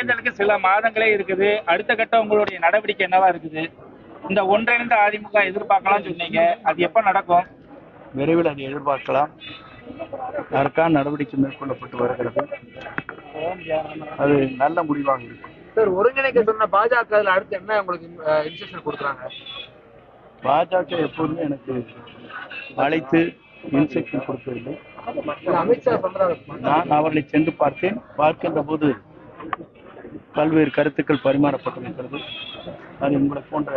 தேர்தலுக்கு சில மாதங்களே இருக்குது. அடுத்த கட்டம் உங்களுடைய நடவடிக்கை என்னவா இருக்குது? இந்த ஒன்றிணைந்த அதிமுக எதிர்பார்க்கலாம் சொன்னீங்க, அது எப்ப நடக்கும்? விரைவில் அதை எதிர்பார்க்கலாம். அதற்கான நடவடிக்கை மேற்கொள்ளப்பட்டு வருகிறது. அது நல்ல முடிவாக இருக்கும். சார், ஒருங்கிணைக்க சொன்ன பாஜக அடுத்து என்ன உங்களுக்கு இன்ஸ்ட்ரக்ஷன் கொடுக்குறாங்க? பாஜக எப்போதுமே எனக்கு அழைத்து இன்ஸ்ட்ரக்ஷன் கொடுக்கவில்லை. அமித்ஷா சொல்றாரு. நான் அவர்களை சென்று பார்த்தேன். பார்க்கின்ற போது பல்வேறு கருத்துக்கள் பரிமாறப்பட்டிருக்கிறது. அது உங்களை போன்ற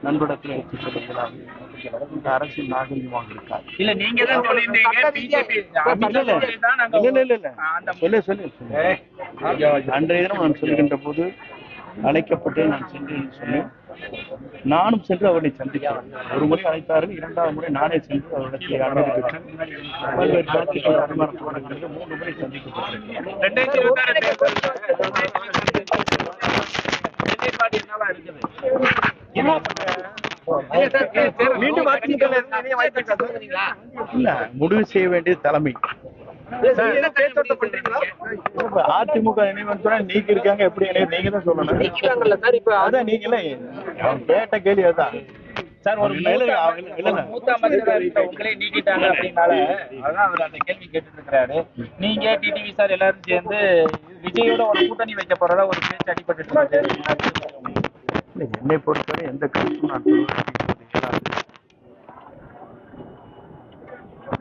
நண்படத்தில் எடுத்துச் செல்லுகிறார். இந்த அரசியல் நாகரிகமாக இருக்காது. இல்ல நீங்க தான் சொல்லிருந்தீங்க பிஜேபி சொல்லு. அன்றைய தினம் நான் சொல்கின்ற போது அழைக்கப்பட்டு நான் சென்றேன் சொன்னேன். நானும் சென்று அவர்களை சந்திக்கிறேன். ஒரு முறை அழைத்தார்கள், இரண்டாவது முறை நானே சென்று அவரிடத்தில் அனுமதி பெற்றேன். பல்வேறு கருத்துக்கள் பரிமாறப்படுகிறது. 3 முறை சந்திக்கப்பட்டிருக்கிறேன். இல்ல, முடிவு செய்ய வேண்டிய தலைமை. அதிமுக நீக்கி இருக்காங்க. எப்படி நீங்க தான் சொல்லணும். அதான் நீங்களே கேட்ட கேள்வி அதான் சார். ஒரு மூத்த அமைச்சர் உங்களே நீக்கிட்டாங்க அப்படின்னால அதான் அவர் அந்த கேள்வி கேட்டு இருக்கிறாரு. நீங்க டிடிவி சார் எல்லாரும் சேர்ந்து விஜயோட ஒரு கூட்டணி வைக்க போறதா ஒரு பேச்சு அடிபட்டு. என்னை பொறுத்தவரை எந்த கருத்தும் நான் சொல்வதற்கு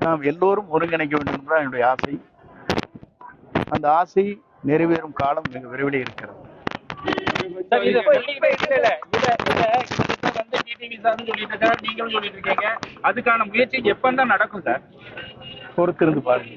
நாம் எல்லோரும் ஒருங்கிணைக்க வேண்டும் என்பதுதான் என்னுடைய ஆசை. அந்த ஆசை நிறைவேறும் காலம் மிக விரைவில் இருக்கிறது. நீங்களும் சொல்லிட்டு இருக்கீங்க, அதுக்கான முயற்சி எப்பந்தான் நடக்கும் சார்? பொறுத்திருந்து பாருங்க.